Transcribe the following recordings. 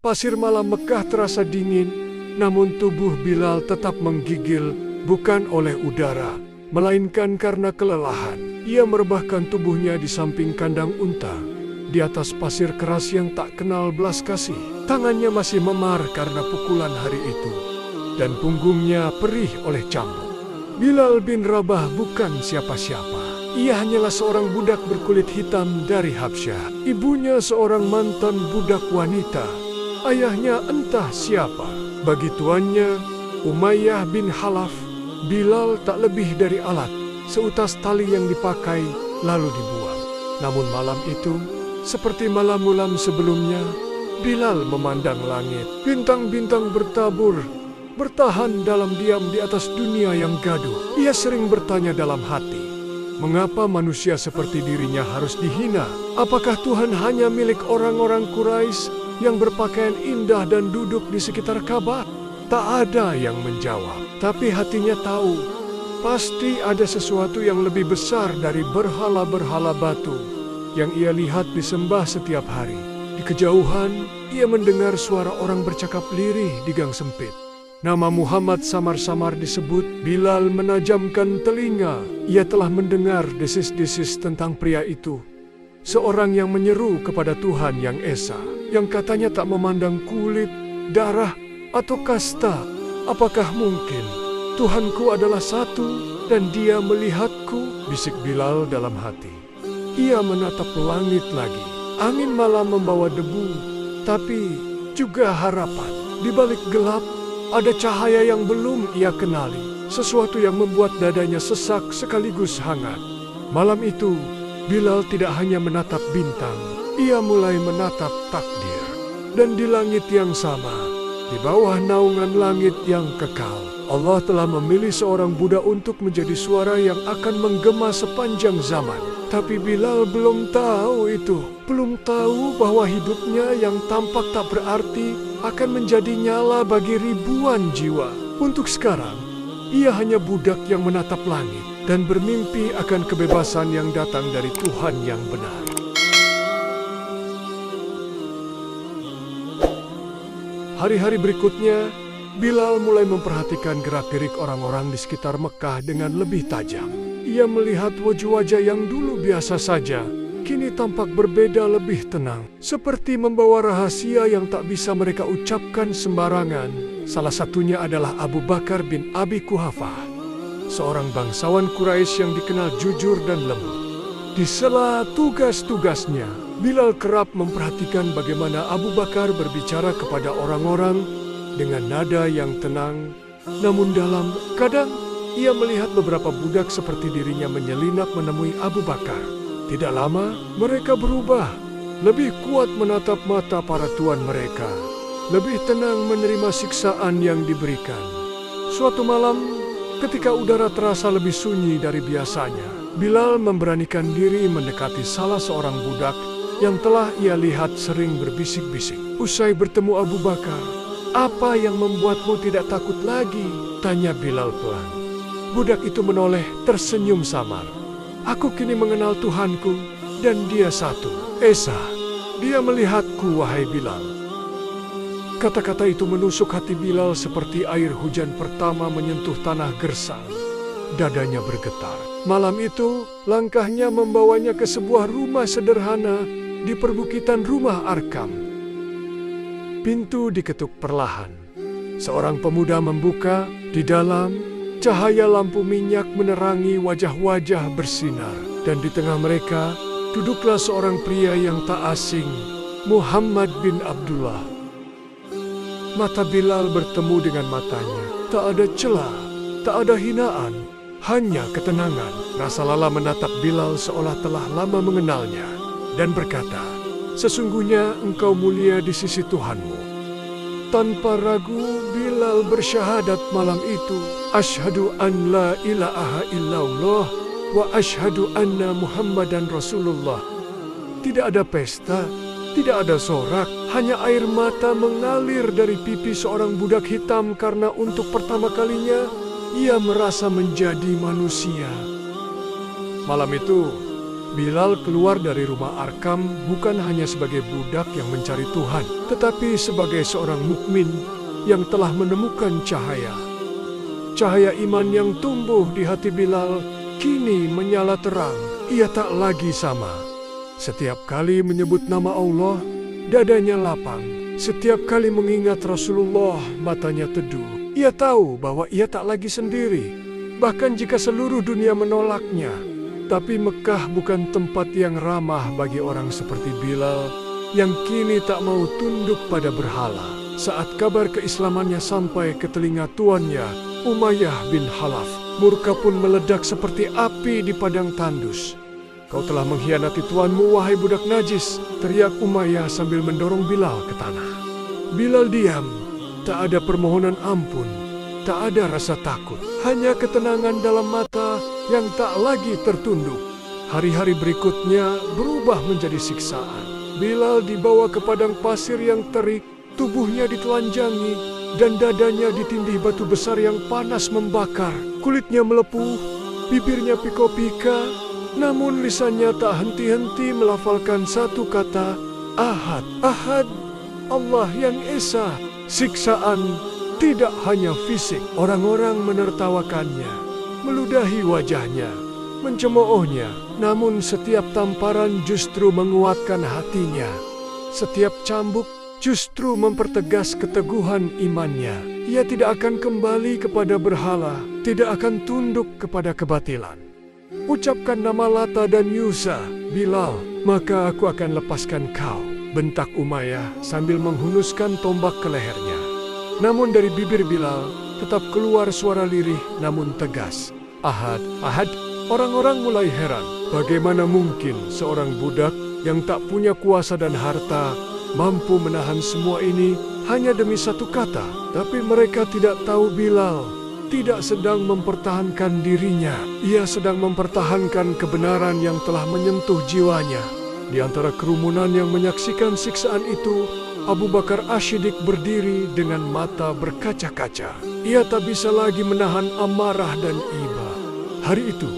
Pasir malam Mekah terasa dingin, namun tubuh Bilal tetap menggigil, bukan oleh udara, melainkan karena kelelahan. Ia merebahkan tubuhnya di samping kandang unta, di atas pasir keras yang tak kenal belas kasih. Tangannya masih memar karena pukulan hari itu, dan punggungnya perih oleh cambuk. Bilal bin Rabah bukan siapa-siapa. Ia hanyalah seorang budak berkulit hitam dari Habsyah. Ibunya seorang mantan budak wanita. Ayahnya entah siapa. Bagi tuannya, Umayyah bin Khalaf, Bilal tak lebih dari alat, seutas tali yang dipakai lalu dibuang. Namun malam itu, seperti malam-malam sebelumnya, Bilal memandang langit. Bintang-bintang bertabur, bertahan dalam diam di atas dunia yang gaduh. Ia sering bertanya dalam hati, mengapa manusia seperti dirinya harus dihina? Apakah Tuhan hanya milik orang-orang Quraisy yang berpakaian indah dan duduk di sekitar Ka'bah? Tak ada yang menjawab, tapi hatinya tahu, pasti ada sesuatu yang lebih besar dari berhala-berhala batu yang ia lihat disembah setiap hari. Di kejauhan, ia mendengar suara orang bercakap lirih di gang sempit. Nama Muhammad samar-samar disebut. Bilal menajamkan telinga. Ia telah mendengar desis-desis tentang pria itu. Seorang yang menyeru kepada Tuhan yang Esa, yang katanya tak memandang kulit, darah, atau kasta. Apakah mungkin Tuhanku adalah satu dan dia melihatku? Bisik Bilal dalam hati. Ia menatap langit lagi. Angin malam membawa debu, tapi juga harapan. Di balik gelap, ada cahaya yang belum ia kenali. Sesuatu yang membuat dadanya sesak sekaligus hangat. Malam itu, Bilal tidak hanya menatap bintang, ia mulai menatap takdir. Dan di langit yang sama, di bawah naungan langit yang kekal, Allah telah memilih seorang budak untuk menjadi suara yang akan menggema sepanjang zaman. Tapi Bilal belum tahu itu. Belum tahu bahwa hidupnya yang tampak tak berarti akan menjadi nyala bagi ribuan jiwa. Untuk sekarang, ia hanya budak yang menatap langit dan bermimpi akan kebebasan yang datang dari Tuhan yang benar. Hari-hari berikutnya, Bilal mulai memperhatikan gerak-gerik orang-orang di sekitar Mekah dengan lebih tajam. Ia melihat wajah-wajah yang dulu biasa saja, kini tampak berbeda, lebih tenang. Seperti membawa rahasia yang tak bisa mereka ucapkan sembarangan. Salah satunya adalah Abu Bakar bin Abi Quhafah, seorang bangsawan Quraisy yang dikenal jujur dan lembut. Di sela tugas-tugasnya, Bilal kerap memperhatikan bagaimana Abu Bakar berbicara kepada orang-orang dengan nada yang tenang, namun dalam. Kadang ia melihat beberapa budak seperti dirinya menyelinap menemui Abu Bakar. Tidak lama, mereka berubah. Lebih kuat menatap mata para tuan mereka. Lebih tenang menerima siksaan yang diberikan. Suatu malam, ketika udara terasa lebih sunyi dari biasanya, Bilal memberanikan diri mendekati salah seorang budak yang telah ia lihat sering berbisik-bisik. Usai bertemu Abu Bakar, "Apa yang membuatmu tidak takut lagi?" tanya Bilal pelan. Budak itu menoleh, tersenyum samar. "Aku kini mengenal Tuhanku, dan dia satu, Esa. Dia melihatku, wahai Bilal." Kata-kata itu menusuk hati Bilal seperti air hujan pertama menyentuh tanah gersang. Dadanya bergetar. Malam itu, langkahnya membawanya ke sebuah rumah sederhana di perbukitan Rumah Arkam. Pintu diketuk perlahan. Seorang pemuda membuka. Di dalam, cahaya lampu minyak menerangi wajah-wajah bersinar. Dan di tengah mereka, duduklah seorang pria yang tak asing, Muhammad bin Abdullah. Mata Bilal bertemu dengan matanya. Tak ada celah, tak ada hinaan, hanya ketenangan. Rasa lelah menatap Bilal seolah telah lama mengenalnya. Dan berkata, "Sesungguhnya engkau mulia di sisi Tuhanmu." Tanpa ragu, Bilal bersyahadat malam itu, "Asyhadu an la ilaha illallah wa asyhadu anna Muhammadan Rasulullah." Tidak ada pesta, tidak ada sorak, hanya air mata mengalir dari pipi seorang budak hitam karena untuk pertama kalinya ia merasa menjadi manusia. Malam itu, Bilal keluar dari rumah Arkam bukan hanya sebagai budak yang mencari Tuhan, tetapi sebagai seorang mukmin yang telah menemukan cahaya. Cahaya iman yang tumbuh di hati Bilal kini menyala terang. Ia tak lagi sama. Setiap kali menyebut nama Allah, dadanya lapang. Setiap kali mengingat Rasulullah, matanya teduh. Ia tahu bahwa ia tak lagi sendiri, bahkan jika seluruh dunia menolaknya. Tapi Mekah bukan tempat yang ramah bagi orang seperti Bilal yang kini tak mau tunduk pada berhala. Saat kabar keislamannya sampai ke telinga tuannya, Umayyah bin Khalaf, murka pun meledak seperti api di padang tandus. "Kau telah mengkhianati tuanmu, wahai budak najis," teriak Umayyah sambil mendorong Bilal ke tanah. Bilal diam, tak ada permohonan ampun, tak ada rasa takut, hanya ketenangan dalam mata yang tak lagi tertunduk. Hari-hari berikutnya berubah menjadi siksaan. Bilal dibawa ke padang pasir yang terik, tubuhnya ditelanjangi, dan dadanya ditindih batu besar yang panas membakar. Kulitnya melepuh, bibirnya piko-pika, namun lisannya tak henti-henti melafalkan satu kata, Ahad, Ahad, Allah yang Esa. Siksaan tidak hanya fisik, orang-orang menertawakannya, meludahi wajahnya, mencemoohnya. Namun setiap tamparan justru menguatkan hatinya. Setiap cambuk justru mempertegas keteguhan imannya. Ia tidak akan kembali kepada berhala, tidak akan tunduk kepada kebatilan. "Ucapkan nama Lata dan Yusa, Bilal, maka aku akan lepaskan kau," bentak Umayyah sambil menghunuskan tombak ke lehernya. Namun dari bibir Bilal tetap keluar suara lirih namun tegas. "Ahad, Ahad." Orang-orang mulai heran, bagaimana mungkin seorang budak yang tak punya kuasa dan harta mampu menahan semua ini hanya demi satu kata. Tapi mereka tidak tahu Bilal tidak sedang mempertahankan dirinya. Ia sedang mempertahankan kebenaran yang telah menyentuh jiwanya. Di antara kerumunan yang menyaksikan siksaan itu, Abu Bakar As-Siddiq berdiri dengan mata berkaca-kaca. Ia tak bisa lagi menahan amarah dan iba. Hari itu,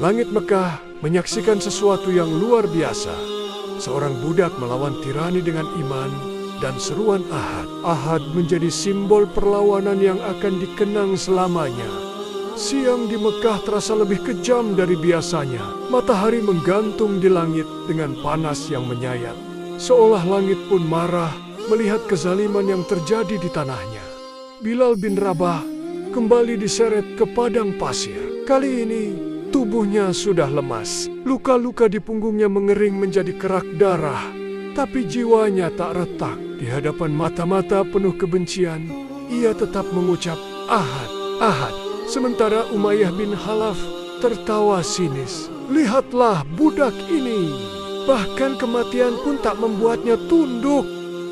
langit Mekah menyaksikan sesuatu yang luar biasa. Seorang budak melawan tirani dengan iman dan seruan Ahad. Ahad menjadi simbol perlawanan yang akan dikenang selamanya. Siang di Mekah terasa lebih kejam dari biasanya. Matahari menggantung di langit dengan panas yang menyayat. Seolah langit pun marah melihat kezaliman yang terjadi di tanahnya. Bilal bin Rabah kembali diseret ke padang pasir. Kali ini tubuhnya sudah lemas. Luka-luka di punggungnya mengering menjadi kerak darah. Tapi jiwanya tak retak. Di hadapan mata-mata penuh kebencian, ia tetap mengucap, Ahad, Ahad. Sementara Umayyah bin Khalaf tertawa sinis. Lihatlah budak ini. Bahkan kematian pun tak membuatnya tunduk.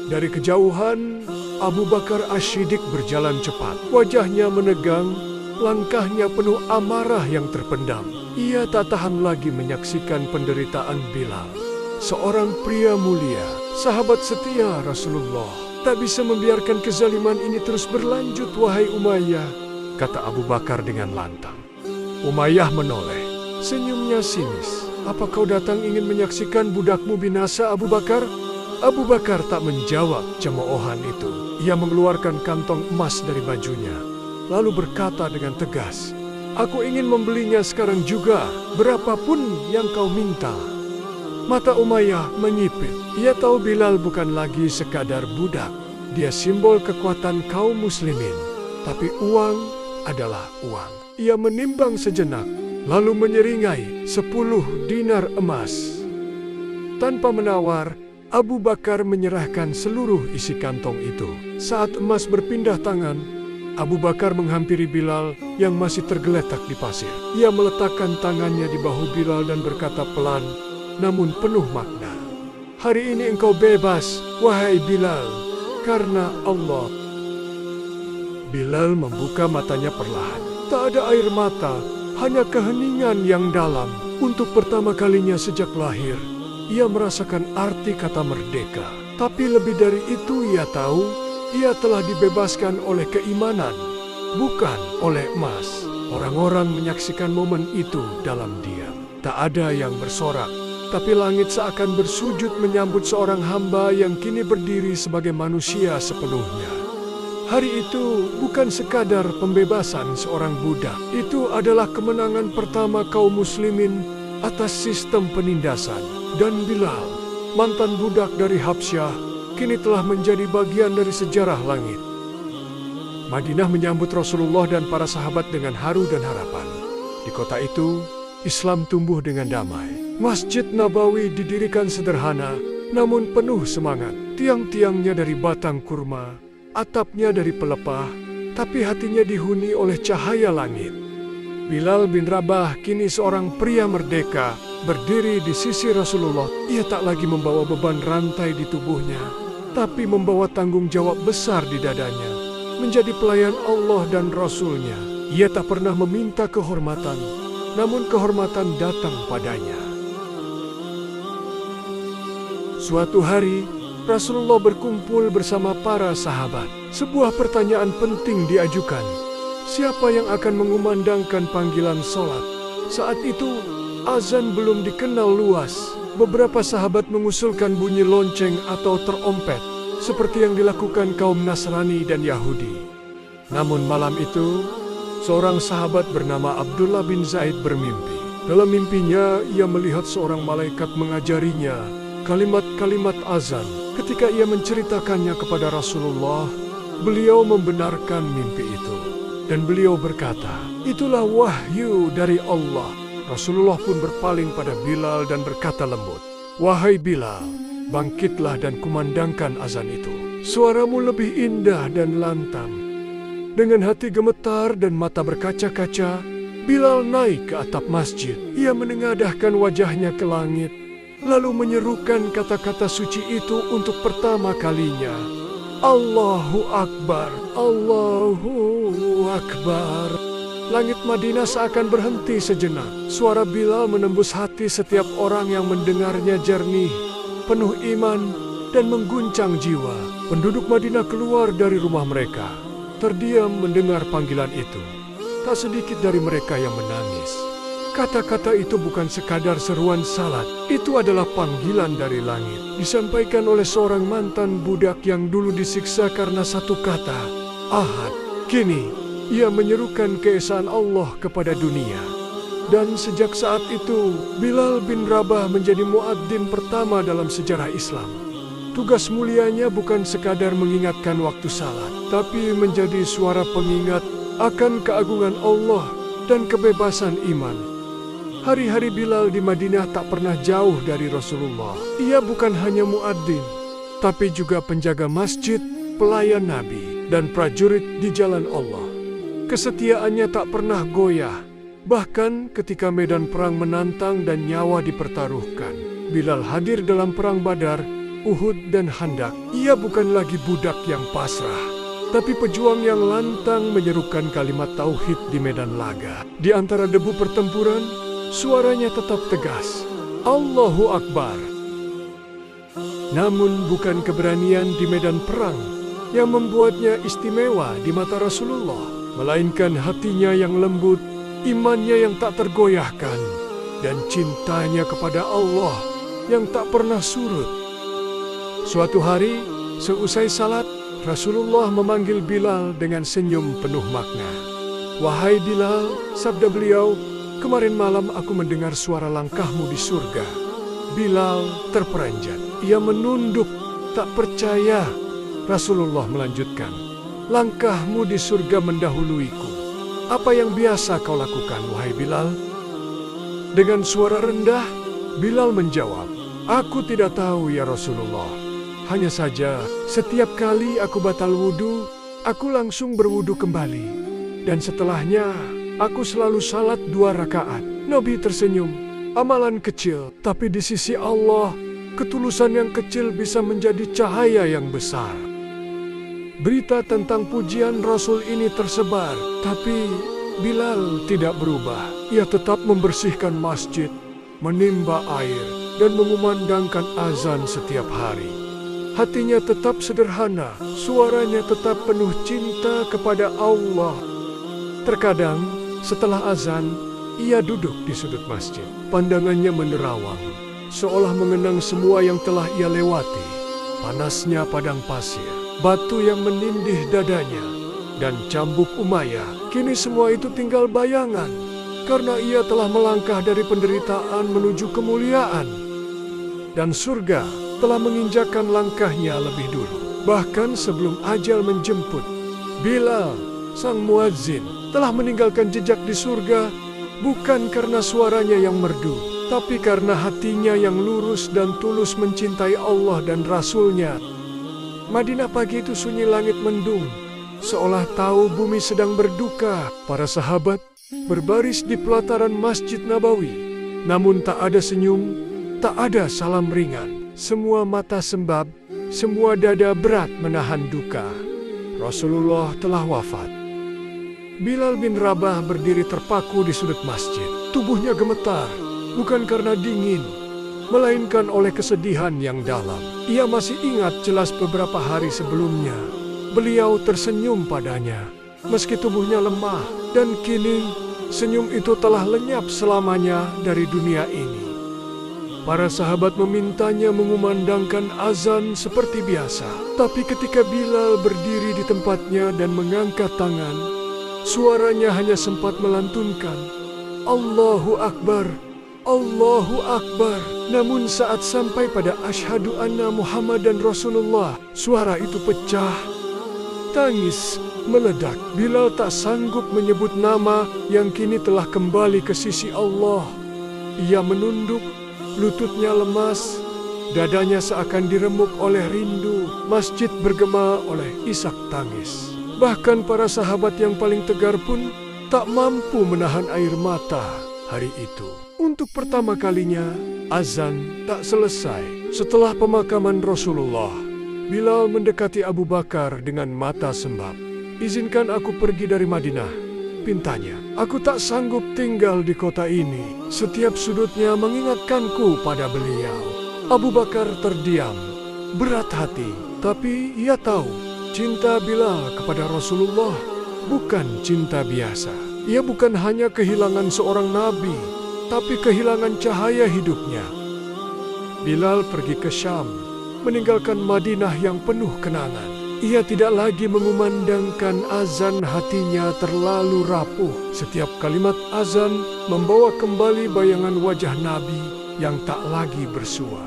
Dari kejauhan, Abu Bakar As-Siddiq berjalan cepat. Wajahnya menegang, langkahnya penuh amarah yang terpendam. Ia tak tahan lagi menyaksikan penderitaan Bilal. Seorang pria mulia, sahabat setia Rasulullah. Tak bisa membiarkan kezaliman ini terus berlanjut, wahai Umayyah, kata Abu Bakar dengan lantang. Umayyah menoleh, senyumnya sinis. Apa kau datang ingin menyaksikan budakmu binasa, Abu Bakar? Abu Bakar tak menjawab cemoohan itu. Ia mengeluarkan kantong emas dari bajunya, lalu berkata dengan tegas, Aku ingin membelinya sekarang juga, berapapun yang kau minta. Mata Umayyah menyipit. Ia tahu Bilal bukan lagi sekadar budak. Dia simbol kekuatan kaum muslimin. Tapi uang adalah uang. Ia menimbang sejenak, lalu menyeringai 10 dinar emas. Tanpa menawar, Abu Bakar menyerahkan seluruh isi kantong itu. Saat emas berpindah tangan, Abu Bakar menghampiri Bilal yang masih tergeletak di pasir. Ia meletakkan tangannya di bahu Bilal dan berkata pelan, namun penuh makna. Hari ini engkau bebas, wahai Bilal, karena Allah. Bilal membuka matanya perlahan. Tak ada air mata, hanya keheningan yang dalam. Untuk pertama kalinya sejak lahir, ia merasakan arti kata merdeka. Tapi lebih dari itu ia tahu, ia telah dibebaskan oleh keimanan, bukan oleh emas. Orang-orang menyaksikan momen itu dalam diam. Tak ada yang bersorak. tapi langit seakan bersujud menyambut seorang hamba yang kini berdiri sebagai manusia sepenuhnya. Hari itu bukan sekadar pembebasan seorang budak, itu adalah kemenangan pertama kaum muslimin atas sistem penindasan. Dan Bilal, mantan budak dari Habsyah, kini telah menjadi bagian dari sejarah langit. Madinah menyambut Rasulullah dan para sahabat dengan haru dan harapan. Di kota itu, Islam tumbuh dengan damai. Masjid Nabawi didirikan sederhana, namun penuh semangat. Tiang-tiangnya dari batang kurma, atapnya dari pelepah, tapi hatinya dihuni oleh cahaya langit. Bilal bin Rabah kini seorang pria merdeka, berdiri di sisi Rasulullah. Ia tak lagi membawa beban rantai di tubuhnya, tapi membawa tanggung jawab besar di dadanya, menjadi pelayan Allah dan Rasul-Nya. Ia tak pernah meminta kehormatan, namun kehormatan datang padanya. Suatu hari, Rasulullah berkumpul bersama para sahabat. Sebuah pertanyaan penting diajukan. Siapa yang akan mengumandangkan panggilan sholat? Saat itu, azan belum dikenal luas. Beberapa sahabat mengusulkan bunyi lonceng atau terompet, seperti yang dilakukan kaum Nasrani dan Yahudi. Namun malam itu, seorang sahabat bernama Abdullah bin Zaid bermimpi. Dalam mimpinya, ia melihat seorang malaikat mengajarinya kalimat-kalimat azan. Ketika ia menceritakannya kepada Rasulullah, beliau membenarkan mimpi itu. Dan beliau berkata, "Itulah wahyu dari Allah." Rasulullah pun berpaling pada Bilal dan berkata lembut, "Wahai Bilal, bangkitlah dan kumandangkan azan itu. Suaramu lebih indah dan lantang." Dengan hati gemetar dan mata berkaca-kaca, Bilal naik ke atap masjid. Ia menengadahkan wajahnya ke langit, lalu menyerukan kata-kata suci itu untuk pertama kalinya. Allahu Akbar, Allahu Akbar. Langit Madinah seakan berhenti sejenak. Suara Bilal menembus hati setiap orang yang mendengarnya jernih, penuh iman, dan mengguncang jiwa. Penduduk Madinah keluar dari rumah mereka, terdiam mendengar panggilan itu. Tak sedikit dari mereka yang menangis. Kata-kata itu bukan sekadar seruan salat, itu adalah panggilan dari langit. Disampaikan oleh seorang mantan budak yang dulu disiksa karena satu kata, Ahad. Kini, ia menyerukan keesaan Allah kepada dunia. Dan sejak saat itu, Bilal bin Rabah menjadi muadzin pertama dalam sejarah Islam. Tugas mulianya bukan sekadar mengingatkan waktu salat, tapi menjadi suara pengingat akan keagungan Allah dan kebebasan iman. Hari-hari Bilal di Madinah tak pernah jauh dari Rasulullah. Ia bukan hanya muadzin, tapi juga penjaga masjid, pelayan Nabi, dan prajurit di jalan Allah. Kesetiaannya tak pernah goyah, bahkan ketika medan perang menantang dan nyawa dipertaruhkan. Bilal hadir dalam perang Badar, Uhud, dan Khandaq. Ia bukan lagi budak yang pasrah, tapi pejuang yang lantang menyerukan kalimat tauhid di medan laga. Di antara debu pertempuran, suaranya tetap tegas, Allahu Akbar. Namun bukan keberanian di medan perang yang membuatnya istimewa di mata Rasulullah, melainkan hatinya yang lembut, imannya yang tak tergoyahkan, dan cintanya kepada Allah yang tak pernah surut. Suatu hari, seusai salat, Rasulullah memanggil Bilal dengan senyum penuh makna. "Wahai Bilal," sabda beliau, "kemarin malam aku mendengar suara langkahmu di surga." Bilal terperanjat. Ia menunduk, tak percaya. Rasulullah melanjutkan, "Langkahmu di surga mendahuluiku. Apa yang biasa kau lakukan, wahai Bilal?" Dengan suara rendah, Bilal menjawab, "Aku tidak tahu ya Rasulullah. Hanya saja, setiap kali aku batal wudhu, aku langsung berwudhu kembali. Dan setelahnya, aku selalu salat 2 rakaat." Nabi tersenyum. Amalan kecil, tapi di sisi Allah, ketulusan yang kecil bisa menjadi cahaya yang besar. Berita tentang pujian Rasul ini tersebar, tapi Bilal tidak berubah. Ia tetap membersihkan masjid, menimba air, dan mengumandangkan azan setiap hari. Hatinya tetap sederhana, suaranya tetap penuh cinta kepada Allah. Terkadang, setelah azan, ia duduk di sudut masjid. Pandangannya menerawang. seolah mengenang semua yang telah ia lewati. Panasnya padang pasir, batu yang menindih dadanya, dan cambuk Umayyah. Kini semua itu tinggal bayangan, karena ia telah melangkah dari penderitaan menuju kemuliaan. Dan surga telah menginjakkan langkahnya lebih dulu. Bahkan sebelum ajal menjemput, Bilal, sang muadzin, telah meninggalkan jejak di surga, bukan karena suaranya yang merdu, tapi karena hatinya yang lurus dan tulus mencintai Allah dan Rasul-Nya. Madinah pagi itu sunyi, langit mendung, seolah tahu bumi sedang berduka. Para sahabat berbaris di pelataran Masjid Nabawi, namun tak ada senyum, tak ada salam ringan. Semua mata sembab, semua dada berat menahan duka. Rasulullah telah wafat. Bilal bin Rabah berdiri terpaku di sudut masjid. Tubuhnya gemetar, bukan karena dingin, melainkan oleh kesedihan yang dalam. Ia masih ingat jelas beberapa hari sebelumnya, beliau tersenyum padanya, meski tubuhnya lemah. Dan kini, senyum itu telah lenyap selamanya dari dunia ini. Para sahabat memintanya mengumandangkan azan seperti biasa. Tapi ketika Bilal berdiri di tempatnya dan mengangkat tangan, suaranya hanya sempat melantunkan, Allahu Akbar, Allahu Akbar. Namun saat sampai pada asyhadu anna Muhammadan Rasulullah, suara itu pecah. Tangis meledak. Bilal tak sanggup menyebut nama yang kini telah kembali ke sisi Allah. Ia menunduk, lututnya lemas, dadanya seakan diremuk oleh rindu. Masjid bergema oleh isak tangis. Bahkan para sahabat yang paling tegar pun tak mampu menahan air mata hari itu. Untuk pertama kalinya, azan tak selesai. Setelah pemakaman Rasulullah, Bilal mendekati Abu Bakar dengan mata sembab. Izinkan aku pergi dari Madinah, pintanya. Aku tak sanggup tinggal di kota ini. Setiap sudutnya mengingatkanku pada beliau. Abu Bakar terdiam, berat hati. Tapi ia tahu, cinta Bilal kepada Rasulullah bukan cinta biasa. Ia bukan hanya kehilangan seorang nabi, tapi kehilangan cahaya hidupnya. Bilal pergi ke Syam, meninggalkan Madinah yang penuh kenangan. Ia tidak lagi mengumandangkan azan, hatinya terlalu rapuh. Setiap kalimat azan membawa kembali bayangan wajah Nabi yang tak lagi bersua.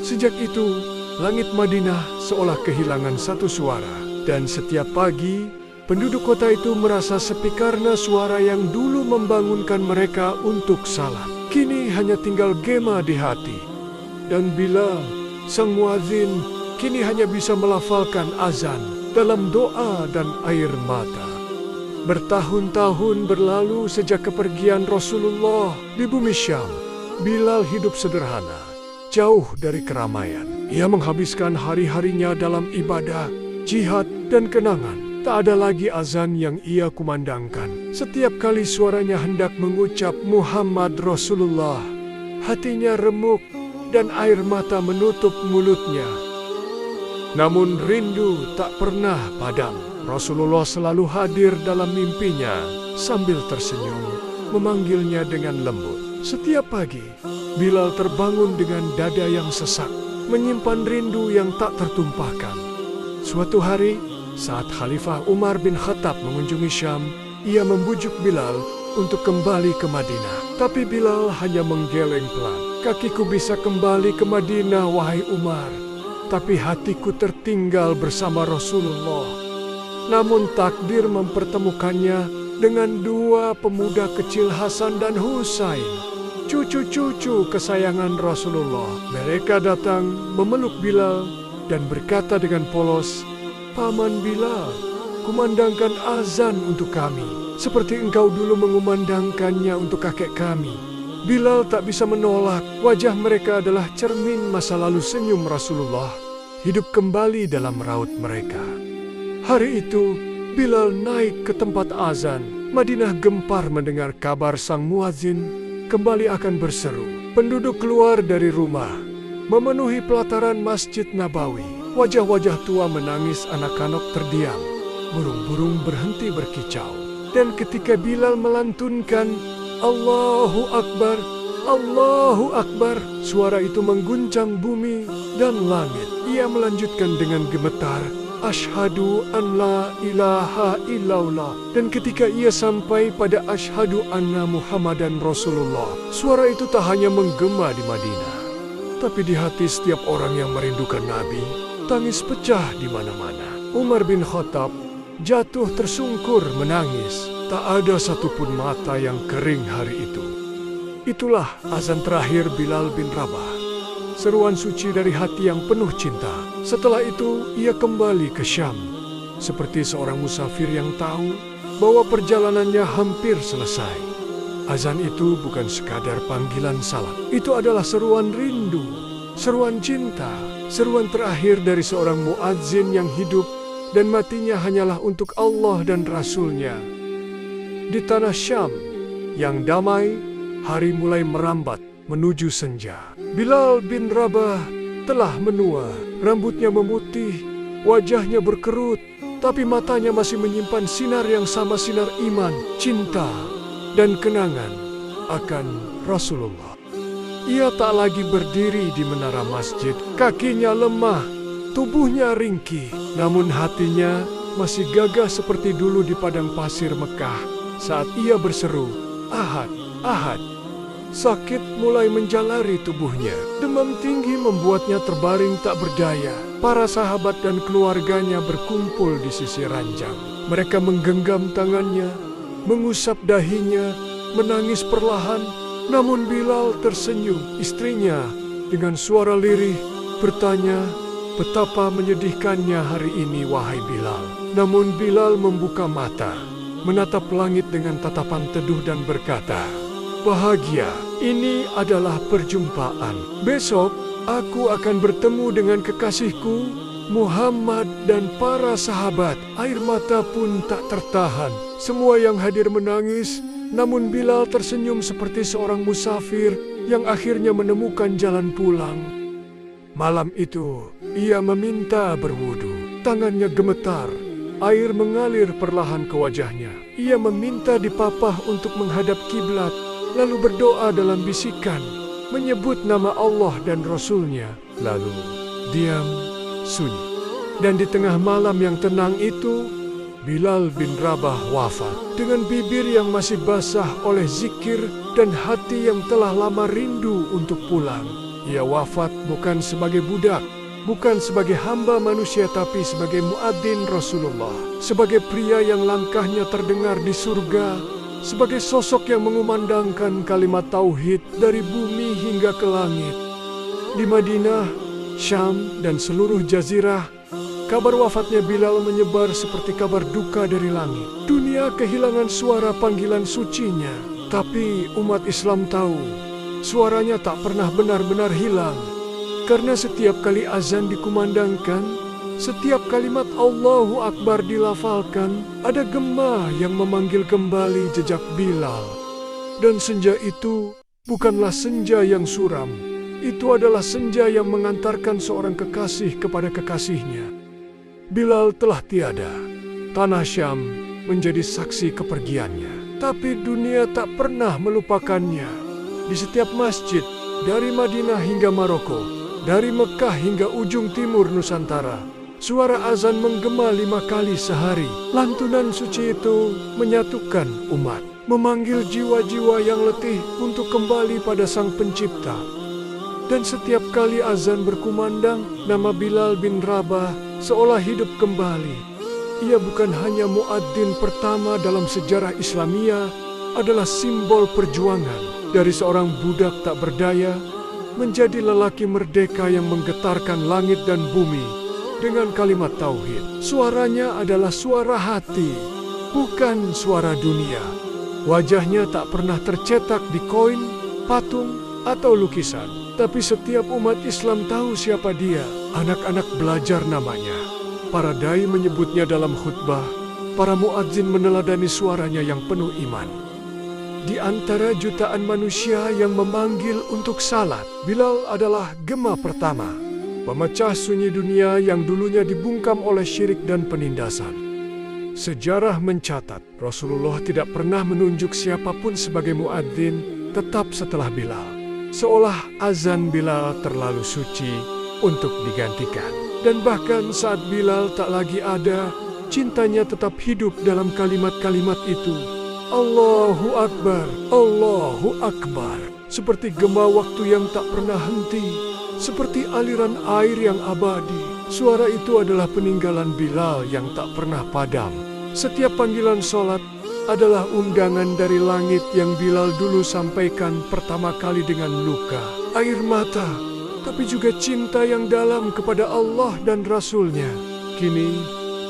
Sejak itu, langit Madinah seolah kehilangan satu suara. Dan setiap pagi, penduduk kota itu merasa sepi karena suara yang dulu membangunkan mereka untuk salat kini hanya tinggal gema di hati. Dan Bilal, sang muadzin, kini hanya bisa melafalkan azan dalam doa dan air mata. Bertahun-tahun berlalu sejak kepergian Rasulullah di bumi Syam. Bilal hidup sederhana, jauh dari keramaian. Ia menghabiskan hari-harinya dalam ibadah, jihad, dan kenangan. Tak ada lagi azan yang ia kumandangkan. Setiap kali suaranya hendak mengucap Muhammad Rasulullah, hatinya remuk dan air mata menutup mulutnya. Namun rindu tak pernah padam. Rasulullah selalu hadir dalam mimpinya sambil tersenyum, memanggilnya dengan lembut. Setiap pagi, Bilal terbangun dengan dada yang sesak, menyimpan rindu yang tak tertumpahkan. Suatu hari, saat Khalifah Umar bin Khattab mengunjungi Syam, ia membujuk Bilal untuk kembali ke Madinah. Tapi Bilal hanya menggeleng pelan. Kakiku bisa kembali ke Madinah, wahai Umar, tapi hatiku tertinggal bersama Rasulullah. Namun takdir mempertemukannya dengan dua pemuda kecil, Hasan dan Husain, cucu-cucu kesayangan Rasulullah. Mereka datang memeluk Bilal dan berkata dengan polos, Paman Bilal, kumandangkan azan untuk kami, seperti engkau dulu mengumandangkannya untuk kakek kami. Bilal tak bisa menolak. Wajah mereka adalah cermin masa lalu senyum Rasulullah, hidup kembali dalam raut mereka. Hari itu, Bilal naik ke tempat azan. Madinah gempar mendengar kabar sang muadzin kembali akan berseru. Penduduk keluar dari rumah, memenuhi pelataran Masjid Nabawi. Wajah-wajah tua menangis, anak-anak terdiam. Burung-burung berhenti berkicau. Dan ketika Bilal melantunkan Allahu Akbar, Allahu Akbar. Suara itu mengguncang bumi dan langit. Ia melanjutkan dengan gemetar, Asyhadu an la ilaha illallah. Dan ketika ia sampai pada Asyhadu anna Muhammadan Rasulullah, suara itu tak hanya menggema di Madinah, tapi di hati setiap orang yang merindukan Nabi. Tangis pecah di mana-mana. Umar bin Khattab jatuh tersungkur menangis. Tak ada satupun mata yang kering hari itu. Itulah azan terakhir Bilal bin Rabah. Seruan suci dari hati yang penuh cinta. Setelah itu, ia kembali ke Syam. Seperti seorang musafir yang tahu bahwa perjalanannya hampir selesai. Azan itu bukan sekadar panggilan salat. Itu adalah seruan rindu, seruan cinta, seruan terakhir dari seorang muadzin yang hidup dan matinya hanyalah untuk Allah dan Rasul-Nya. Di tanah Syam yang damai, hari mulai merambat menuju senja. Bilal bin Rabah telah menua, rambutnya memutih, wajahnya berkerut, tapi matanya masih menyimpan sinar yang sama, sinar iman, cinta, dan kenangan akan Rasulullah. Ia tak lagi berdiri di menara masjid, kakinya lemah, tubuhnya ringkih, namun hatinya masih gagah seperti dulu di padang pasir Mekah saat ia berseru, Ahad, Ahad. Sakit mulai menjalari tubuhnya. Demam tinggi membuatnya terbaring tak berdaya. Para sahabat dan keluarganya berkumpul di sisi ranjang. Mereka menggenggam tangannya, mengusap dahinya, menangis perlahan. Namun Bilal tersenyum. Istrinya dengan suara lirih bertanya, betapa menyedihkannya hari ini, wahai Bilal. Namun Bilal membuka mata, menatap langit dengan tatapan teduh dan berkata, bahagia, ini adalah perjumpaan. Besok, aku akan bertemu dengan kekasihku, Muhammad dan para sahabat. Air mata pun tak tertahan. Semua yang hadir menangis, namun Bilal tersenyum seperti seorang musafir yang akhirnya menemukan jalan pulang. Malam itu, ia meminta berwudu. Tangannya gemetar, air mengalir perlahan ke wajahnya. Ia meminta dipapah untuk menghadap kiblat, lalu berdoa dalam bisikan, menyebut nama Allah dan Rasul-Nya. Lalu diam, sunyi. Dan di tengah malam yang tenang itu, Bilal bin Rabah wafat. Dengan bibir yang masih basah oleh zikir dan hati yang telah lama rindu untuk pulang. Ia wafat bukan sebagai budak, bukan sebagai hamba manusia, tapi sebagai muadzin Rasulullah. Sebagai pria yang langkahnya terdengar di surga, sebagai sosok yang mengumandangkan kalimat tauhid dari bumi hingga ke langit. Di Madinah, Syam, dan seluruh jazirah, kabar wafatnya Bilal menyebar seperti kabar duka dari langit. Dunia kehilangan suara panggilan sucinya, tapi umat Islam tahu, suaranya tak pernah benar-benar hilang. Karena setiap kali azan dikumandangkan, setiap kalimat Allahu Akbar dilafalkan, ada gema yang memanggil kembali jejak Bilal. Dan senja itu bukanlah senja yang suram. Itu adalah senja yang mengantarkan seorang kekasih kepada kekasihnya. Bilal telah tiada. Tanah Syam menjadi saksi kepergiannya. Tapi dunia tak pernah melupakannya. Di setiap masjid, dari Madinah hingga Maroko, dari Mekah hingga ujung timur Nusantara, suara azan menggema 5 kali sehari. Lantunan suci itu menyatukan umat, memanggil jiwa-jiwa yang letih untuk kembali pada Sang Pencipta. Dan setiap kali azan berkumandang, nama Bilal bin Rabah seolah hidup kembali. Ia bukan hanya muadzin pertama dalam sejarah Islamiyah, adalah simbol perjuangan dari seorang budak tak berdaya menjadi lelaki merdeka yang menggetarkan langit dan bumi dengan kalimat tauhid. Suaranya adalah suara hati, bukan suara dunia. Wajahnya tak pernah tercetak di koin, patung, atau lukisan. Tapi setiap umat Islam tahu siapa dia. Anak-anak belajar namanya. Para dai menyebutnya dalam khutbah. Para muadzin meneladani suaranya yang penuh iman. Di antara jutaan manusia yang memanggil untuk salat, Bilal adalah gema pertama. Pemecah sunyi dunia yang dulunya dibungkam oleh syirik dan penindasan. Sejarah mencatat, Rasulullah tidak pernah menunjuk siapapun sebagai muadzin tetap setelah Bilal. seolah azan Bilal terlalu suci untuk digantikan. Dan bahkan saat Bilal tak lagi ada, cintanya tetap hidup dalam kalimat-kalimat itu. Allahu Akbar, Allahu Akbar. Seperti gema waktu yang tak pernah henti, seperti aliran air yang abadi. Suara itu adalah peninggalan Bilal yang tak pernah padam. Setiap panggilan sholat adalah undangan dari langit yang Bilal dulu sampaikan pertama kali dengan luka, air mata, tapi juga cinta yang dalam kepada Allah dan Rasul-Nya. Kini,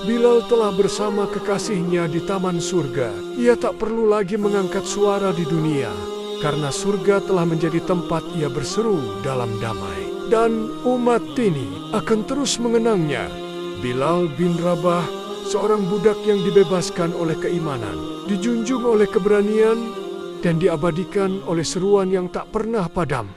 Bilal telah bersama kekasihnya di taman surga. Ia tak perlu lagi mengangkat suara di dunia, karena surga telah menjadi tempat ia berseru dalam damai. Dan umat ini akan terus mengenangnya. Bilal bin Rabah, seorang budak yang dibebaskan oleh keimanan, dijunjung oleh keberanian, dan diabadikan oleh seruan yang tak pernah padam.